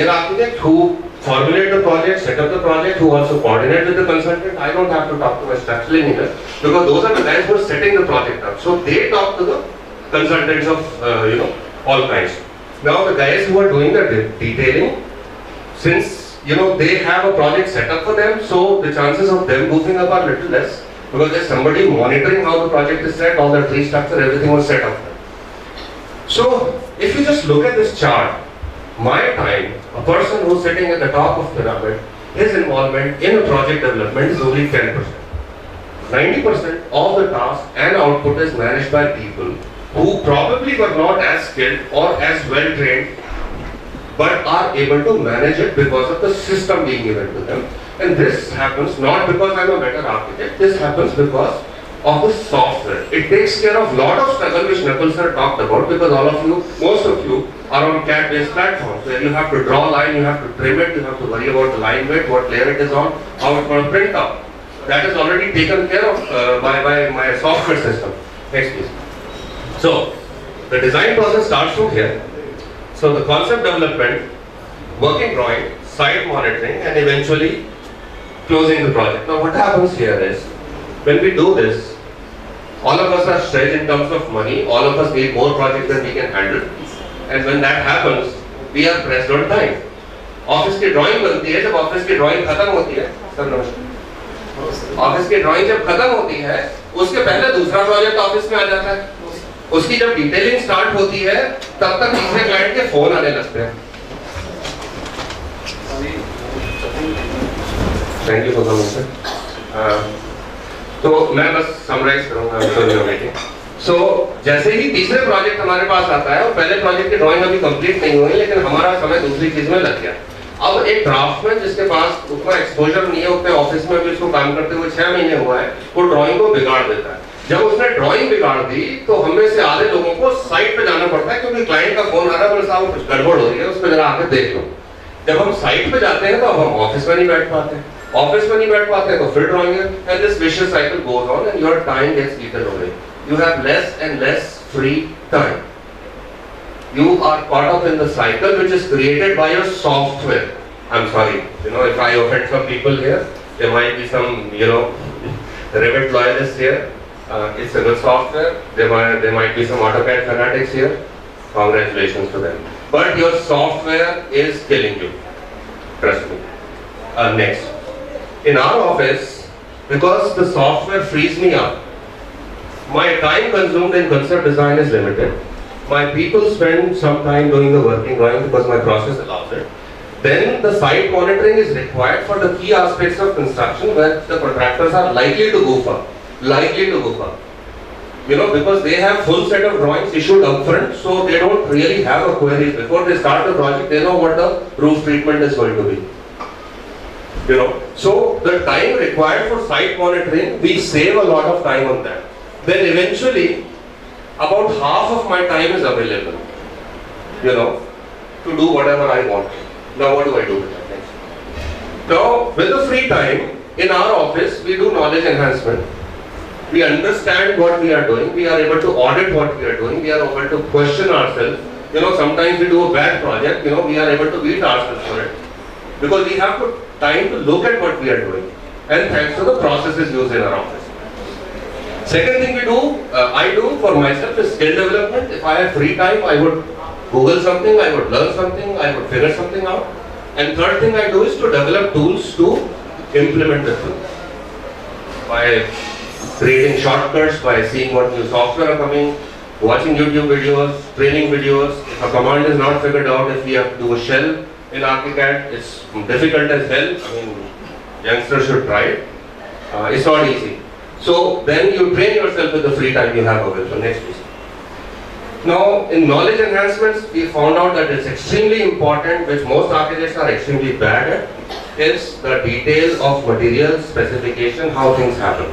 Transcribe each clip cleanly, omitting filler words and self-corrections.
senior architect who formulate the project, set up the project, who also coordinate with the consultant. I don't have to talk to my structural engineer because those are the guys who are setting the project up. So they talk to the consultants of all kinds. Now the guys who are doing the detailing, since they have a project set up for them, so the chances of them goofing up are little less because there's somebody monitoring how the project is set, all the tree structure, everything was set up. So if you just look at this chart, my time, a person who's sitting at the top of the pyramid, his involvement in a project development is only 10%. 90% of the task and output is managed by people who probably were not as skilled or as well trained, but are able to manage it because of the system being given to them. And this happens not because I'm a better architect, this happens because of the software. It takes care of a lot of struggle which Nakul sir talked about, because all of you, most of you are on CAD based platforms where you have to draw a line, you have to trim it, you have to worry about the line weight, what layer it is on, how it's going to print out. That is already taken care of by my software system. Next please. So the design process starts from here. So the concept development, working drawing, site monitoring, and eventually closing the project. Now what happens here is, when we do this, all of us are stretched in terms of money, all of us need more projects than we can handle, and when that happens, we are pressed on time. Office की drawing बनती है, जब office की drawing खत्म होती है, sir नमस्कार, office की drawing जब खत्म होती है, उसके पहले दूसरा project office में आ जाता है, उसकी जब detailing start होती है, तब तक तीसरे client के phone आने लगते हैं. Thank you for coming, sir. तो मैं बस समराइज करूंगा. सो जैसे ही तीसरे प्रोजेक्ट हमारे पास आता है और पहले प्रोजेक्ट की ड्राइंग अभी कंप्लीट नहीं हुई, लेकिन हमारा समय दूसरी चीज में लग गया. अब एक ड्राफ्टमैन जिसके पास उतना एक्सपोजर नहीं है, उतने ऑफिस में भी उसको काम करते हुए 6 महीने हुआ है, वो ड्राइंग को बिगाड़ देता है. जब उसने ड्राइंग बिगाड़ दी तो हमें से आधे लोगों को साइट पे जाना पड़ता है, क्योंकि क्लाइंट का फोन आ रहा है, बोले साहब कुछ गड़बड़ हो रही है, उस पर जरा आके देख लो. जब हम साइट पे जाते हैं तो अब हम ऑफिस में नहीं बैठ पाते हैं, ऑफिस में नहीं बैठ पाते तो फिर ड्राइंग है, and this vicious cycle goes on and your time gets eaten away. You have less and less free time. You are caught up in the cycle which is created by your software. I'm sorry, if I offend some people here, there might be some, Revit loyalists here. It's a good software. There might be some AutoCAD fanatics here. Congratulations to them. But your software is killing you. Trust me. Next. In our office, because the software frees me up, my time consumed in concept design is limited. My people spend some time doing the working drawing because my process allows it. Then the site monitoring is required for the key aspects of construction where the contractors are likely to goof up. Because they have full set of drawings issued upfront, so they don't really have a query. Before they start the project, they know what the roof treatment is going to be. So the time required for site monitoring, we save a lot of time on that. Then eventually, about half of my time is available, to do whatever I want. Now what do I do with that next? Now, with the free time, in our office, we do knowledge enhancement. We understand what we are doing, we are able to audit what we are doing, we are able to question ourselves. Sometimes we do a bad project, we are able to beat ourselves for it. Because we have time to look at what we are doing. And thanks to the processes used in our office. Second thing I do for myself is skill development. If I have free time, I would Google something, I would learn something, I would figure something out. And third thing I do is to develop tools to implement the tool. By creating shortcuts, by seeing what new software are coming, watching YouTube videos, training videos. If a command is not figured out, if we have to do a shell in ArchiCAD, it's difficult as hell. Youngsters should try it. It's not easy. So then you train yourself with the free time you have available. Next please. Now in knowledge enhancements, we found out that it's extremely important, which most architects are extremely bad at, is the detail of material specification, how things happen.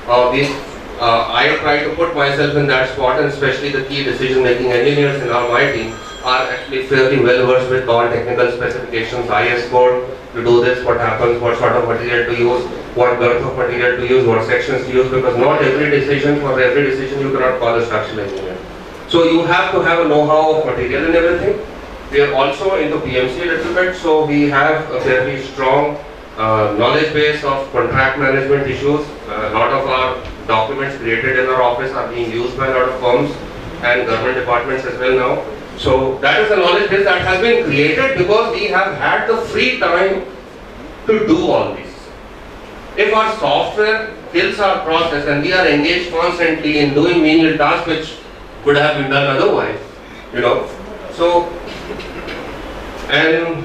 I try to put myself in that spot, and especially the key decision making engineers in my team are actually fairly well versed with all technical specifications, IS code, to do this, what happens, what sort of material to use, what girth of material to use, what sections to use, because not every decision, for every decision you cannot call a structural engineer. So you have to have a know-how of material and everything. We are also into PMC a little bit, so we have a fairly strong knowledge base of contract management issues. A lot of our documents created in our office are being used by a lot of firms and government departments as well now. So that is a knowledge base that has been created because we have had the free time to do all this. If our software kills our process and we are engaged constantly in doing menial tasks which could have been done otherwise, you know. So, and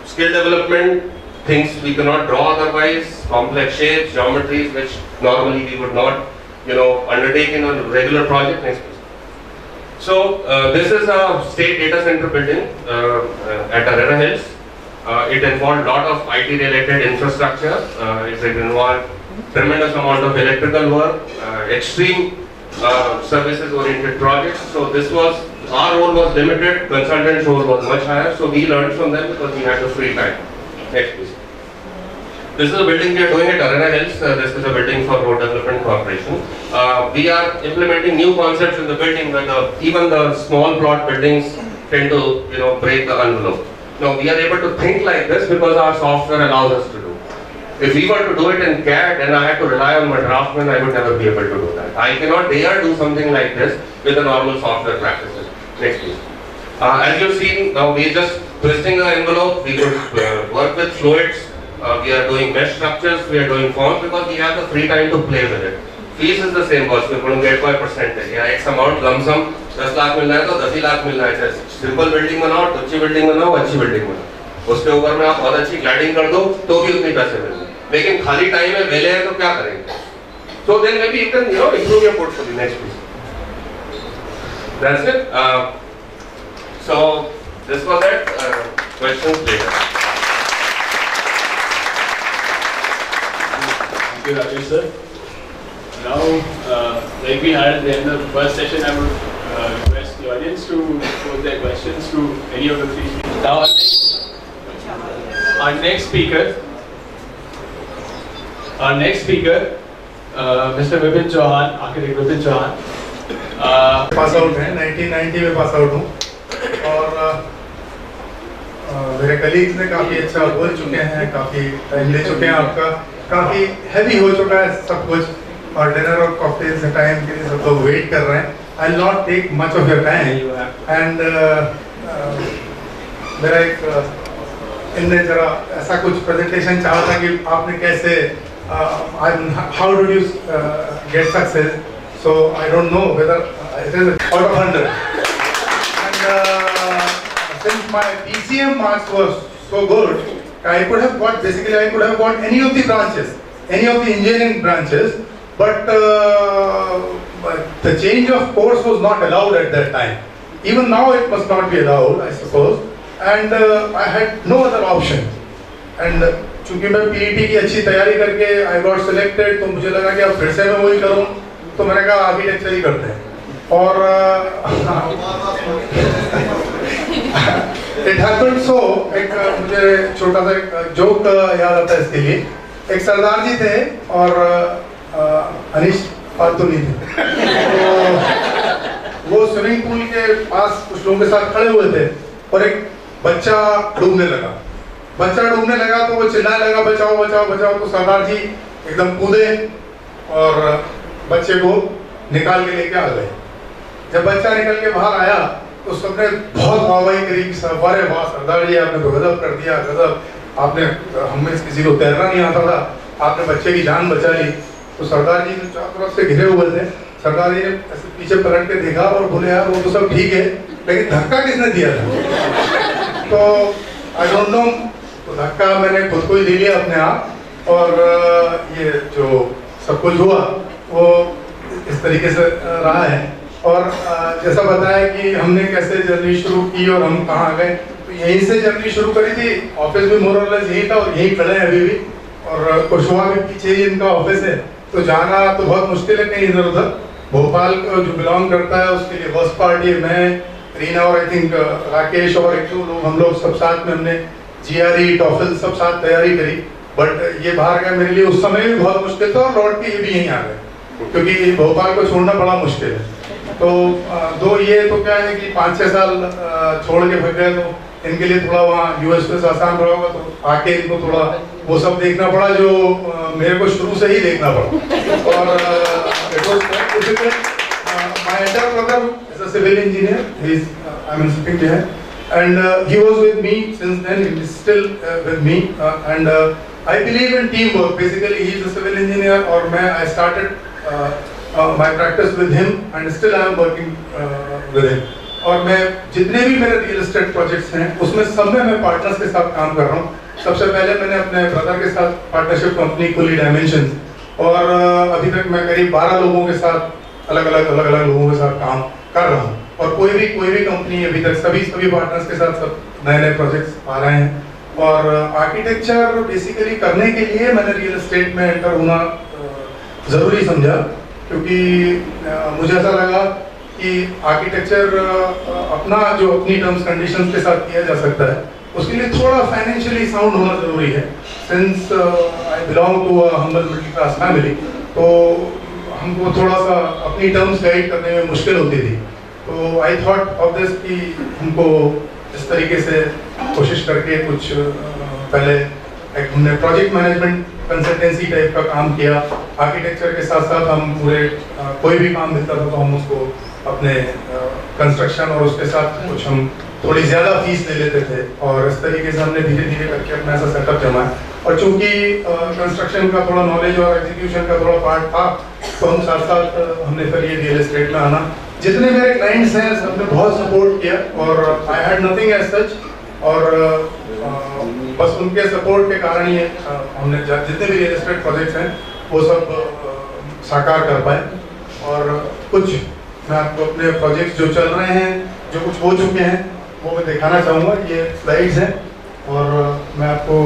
skill development, things we cannot draw otherwise, complex shapes, geometries which normally we would not, you know, undertake in a regular project. Next please. So, this is a state data center building at Arena Hills. It involved a lot of IT related infrastructure. It involved tremendous amount of electrical work, extreme services oriented projects. So this was, our role was limited, consultant's role was much higher. So we learned from them because we had the free time. Next please. This is a building we are doing at Arena Hills. This is a building for Road Development Corporation. We are implementing new concepts in the building where even the small plot buildings tend to, you know, break the envelope. Now we are able to think like this because our software allows us to do. If we were to do it in CAD and I had to rely on my draftsman, I would never be able to do that. I cannot dare do something like this with the normal software practices. Next please. As you've seen, now we are just twisting the envelope. We could work with fluids. We are doing mesh structures. We are doing forms because we have the free time to play with it. Fees is the same boss. We're going to get by percentage. Yeah, X amount, lump sum, 10 lakh मिल रहा है तो 10 ही लाख मिल रहा है. Simple building बनाओ, अच्छी building बनाओ, अच्छी building बनाओ. उसके ऊपर में आप बहुत अच्छी क्लैडिंग कर दो तो भी उतनी पैसे मिलेंगे. लेकिन खाली टाइम में वेले हैं तो क्या करेंगे? So then maybe you can, you know, improve your portfolio. Next please. That's it. So this was it. Questions later. Thank you, Rajesh sir. Now, like we had in the first session, I would request the audience to pose their questions to any of the three speakers. Now, our next speaker, Mr. Vipin Chauhan, architect Vipin Chauhan. Pass out है 1990 में pass out हूँ और मेरे colleagues ने काफ़ी अच्छा बोल चुके हैं, काफ़ी टाइम ले चुके हैं आपका, काफ़ी हैवी हो चुका है सब कुछ और डिनर और कॉकटेल्स के टाइम के लिए सब लोग वेट कर रहे हैं. I will not take much of your time and मेरा एक इनने जरा ऐसा कुछ प्रेजेंटेशन चाहा था कि आपने कैसे how did you get success? So I don't know whether it is out of 100. And since my PCM marks were so good, I could have got any of the branches, any of the engineering branches, but the change of course was not allowed at that time. Even now it must not be allowed, I suppose. And I had no other option. And चूँकि मैं PET की अच्छी तैयारी करके I got selected, तो मुझे लगा कि अब फिर से मैं वही करूँ, तो मैंने कहा आर्किटेक्चर ही करते हैं. और it happened so, एक मुझे छोटा सा एक जोक याद आता है इसके लिए. एक सरदार जी थे और अनिश फालतू नहीं थे. तो वो स्विमिंग पूल के पास कुछ लोगों के साथ खड़े हुए थे और एक बच्चा डूबने लगा. तो वो चिल्लाने लगा बचाओ बचाओ बचाओ. तो सरदार जी एकदम कूदे और बच्चे को निकाल के लेके आ गए. जब बच्चा निकल के बाहर आया तो सबने बहुत वाहवाही करी कि अरे वाह सरदार जी आपने तो गजब कर दिया, गजब, आपने, हमें किसी को तैरना नहीं आता था, आपने बच्चे की जान बचा ली. तो सरदार जी चारों तरफ से घिरे हुए थे. सरदार जी ने ऐसे पीछे पलट के देखा और बोले यार वो तो सब ठीक है लेकिन धक्का किसने दिया था? तो आई डोंट नो, तो धक्का मैंने खुद को ही दे लिया अपने आप और ये जो सब कुछ हुआ वो इस तरीके से रहा है. और जैसा बताया कि हमने कैसे जर्नी शुरू की और हम कहाँ गए, तो यहीं से जर्नी शुरू करी थी. ऑफिस भी मोर और लेस यही था और यहीं खड़े हैं अभी भी. और कुशवा में पीछे ही इनका ऑफिस है, तो जाना तो बहुत मुश्किल है कहीं इधर उधर. भोपाल को जो बिलोंग करता है उसके लिए फर्स्ट पार्टी मैं, रीना और आई थिंक राकेश और एक दो लोग, हम लोग सब साथ में हमने GRE टॉफल सब साथ तैयारी करी. बट ये बाहर गए मेरे लिए उस समय भी बहुत मुश्किल था और लौट के ये भी यहीं आ गए क्योंकि भोपाल को छोड़ना बड़ा मुश्किल है. तो दो ये तो क्या है कि 5-6 साल छोड़ के भाग गए, तो इनके लिए थोड़ा वहाँ यूएस में आसान रहा होगा, तो आके इनको थोड़ा वो सब देखना पड़ा जो मेरे को शुरू से ही देखना पड़ा। और my elder brother is a civil engineer. I'm sitting behind, and he was with me since then. He is still with me, and I believe in teamwork. Basically, he is a civil engineer, और I started my practice with him, and still I am working with him. और मैं जितने भी मेरे real estate projects हैं उसमें सब में मैं पार्टनर्स के साथ काम कर रहा हूँ। सबसे पहले मैंने अपने ब्रदर के साथ पार्टनरशिप कंपनी खोली डायमेंशंस, और अभी तक मैं करीब 12 लोगों के साथ अलग अलग लोगों के साथ काम कर रहा हूँ। और कोई भी कंपनी अभी तक सभी पार्टनर्स के साथ सब नए प्रोजेक्ट्स आ रहे हैं। और आर्किटेक्चर बेसिकली करने के लिए मैंने रियल एस्टेट में एंटर होना ज़रूरी समझा, क्योंकि मुझे ऐसा लगा कि आर्किटेक्चर अपनी टर्म्स कंडीशंस के साथ किया जा सकता है, उसके लिए थोड़ा फाइनेंशियली साउंड होना ज़रूरी है। Since I belong to a humble middle class family, तो हमको थोड़ा सा अपनी टर्म्स गाइड करने में मुश्किल होती थी। तो आई थॉट ऑफ दिस कि हमको इस तरीके से कोशिश करके कुछ पहले हमने प्रोजेक्ट मैनेजमेंट कंसल्टेंसी टाइप का काम किया। आर्किटेक्चर के साथ साथ हम पूरे कोई भी काम मिलता था तो हम उसको अपने कंस्ट्रक्शन और उसके साथ कुछ हम थोड़ी ज़्यादा फीस ले लेते थे, और इस तरीके से हमने धीरे धीरे करके अपना ऐसा सेटअप जमाया। और चूंकि कंस्ट्रक्शन का थोड़ा नॉलेज और एग्जीक्यूशन का थोड़ा पार्ट था, तो हम साथ साथ हमने फिर ये रियल एस्टेट में आना। जितने मेरे क्लाइंट्स हैं सबने बहुत सपोर्ट किया, और I had nothing as such, और बस उनके सपोर्ट के कारण ही हमने जितने भी रियल एस्टेट प्रोजेक्ट्स हैं वो सब साकार कर पाए। और कुछ मैं आपको अपने प्रोजेक्ट्स जो चल रहे हैं, जो कुछ हो चुके हैं, वो मैं दिखाना चाहूँगा। ये स्लाइड्स हैं, और मैं आपको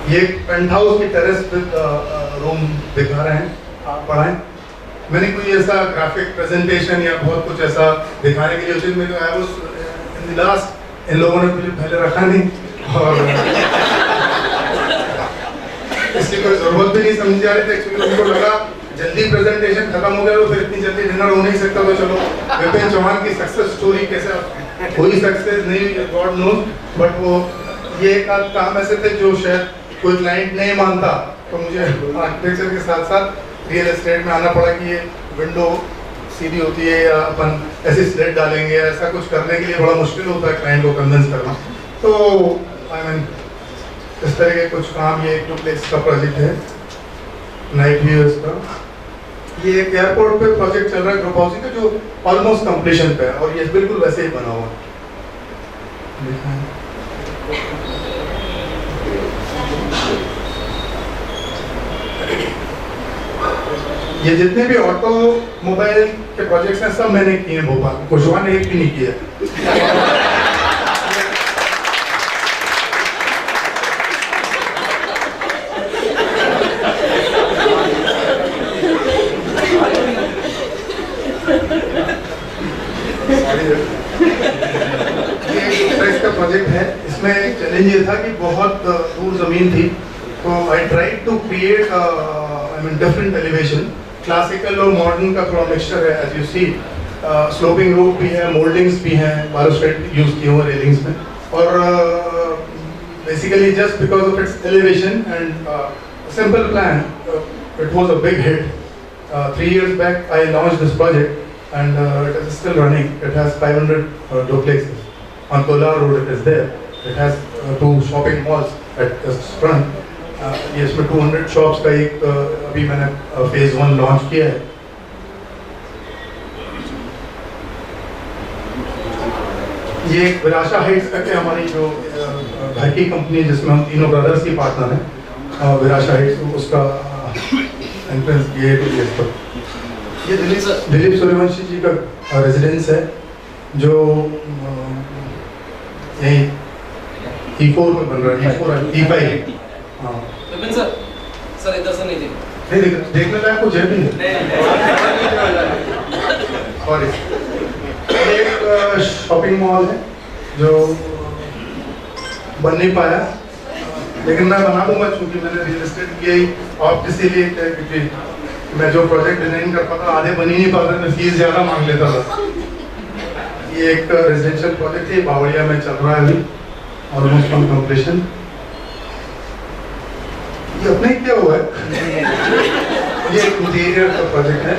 ये पेंट हाउस की टेरेस विद रूम दिखा रहे हैं, आप पढ़ाएं। मैंने कोई ऐसा ग्राफिक प्रेजेंटेशन या बहुत कुछ ऐसा दिखाने के लिए उचित में I was in the last, इन लोगों ने मुझे पहले रखा नहीं, और इसकी कोई जरूरत भी नहीं समझी आ रही थी। एक्चुअली उनको लगा जल्दी प्रेजेंटेशन खत्म हो गया तो फिर इतनी जल्दी डिनर हो नहीं सकता, तो चलो विपिन चौहान की सक्सेस स्टोरी कैसे हुई, सक्सेस नहीं हुई गॉड नोज, बट वो ये एक आध काम ऐसे थे जो शायद कोई क्लाइंट नहीं मानता, तो मुझे आर्किटेक्चर के साथ साथ रियल एस्टेट में आना पड़ा कि ये विंडो सीधी होती है या अपन ऐसी स्लेट डालेंगे, ऐसा कुछ करने के लिए बड़ा मुश्किल होता है क्लाइंट को कन्विंस करना। तो आई मीन इस तरह के कुछ काम, ये एक डुप्लेक्स का प्रोजेक्ट है, नाइट व्यू इसका। ये एक एयरपोर्ट पे प्रोजेक्ट चल रहा है ग्रुप हाउसिंग का, जो ऑलमोस्ट कंप्लीशन पे है, और ये बिल्कुल वैसे ही बना हुआ है। ये जितने भी ऑटोमोबाइल के प्रोजेक्ट्स हैं सब मैंने किए हैं भोपाल, कुशवा ने एक भी नहीं किया। इसका प्रोजेक्ट है, इसमें एक चैलेंज ये था कि बहुत दूर जमीन थी, तो I tried to create I mean different elevation, classical और मॉडर्न का थोड़ा मिक्सचर है। As you see sloping roof भी है, मोल्डिंग्स भी हैं, बालूस्ट्रेड यूज किए हुए रेलिंग्स में, और basically just because of its elevation and simple plan it was a big hit. 3 years back I launched this project, and it is still running. It has 500 duplexes on Kolar Road. It is there. It has 2 shopping malls at its front. ये इसमें 200 shops का एक अभी मैंने phase 1 launch किया है। ये एक विराशा हाइट्स करके हमारी जो घर की कंपनी है, जिसमें हम तीनों ब्रदर्स की पार्टनर हैं, विराशा हाइट्स, उसका एंट्रेंस गेट है इस पर। ये दिलीप सूर्यवंशी जी का रेजिडेंस है, जो यही E4 में बन रहा है, E4 E5। हाँ सर इधर से नहीं देखने लायक कुछ है भी सॉरी। एक शॉपिंग मॉल है जो बन नहीं पाया, लेकिन मैं बना दूंगा, क्योंकि मैंने रियल एस्टेट किया ही ऑप्ट इसीलिए, क्योंकि मैं जो प्रोजेक्ट डिजाइन करता था आधे बन ही नहीं पाते, मैं फीस ज़्यादा मांग लेता था। ये एक रेजिडेंशियल प्रोजेक्ट है, बावड़िया में चल रहा है अभी, ऑलमोस्ट ऑन कंप्लीशन। ये अपने क्या हुआ है? ये एक इंटीरियर का प्रोजेक्ट है।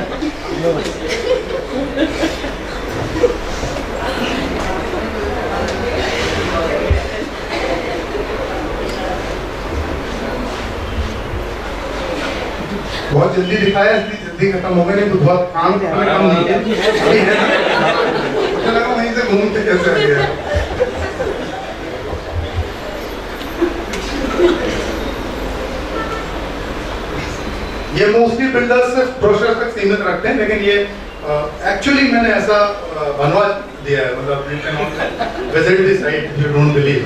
बहुत जल्दी दिखाया, इसलिए जल्दी खत्म हो गया, नहीं तो बहुत काम कम नहीं है। अभी है ना, मुझे लगा वहीं से घूम के कैसे आ गया। ये मोस्टली बिल्डर्स सिर्फ ब्रोशर तक सीमित रखते हैं, लेकिन ये एक्चुअली मैंने ऐसा बनवा दिया है, मतलब you can visit this site if you don't believe.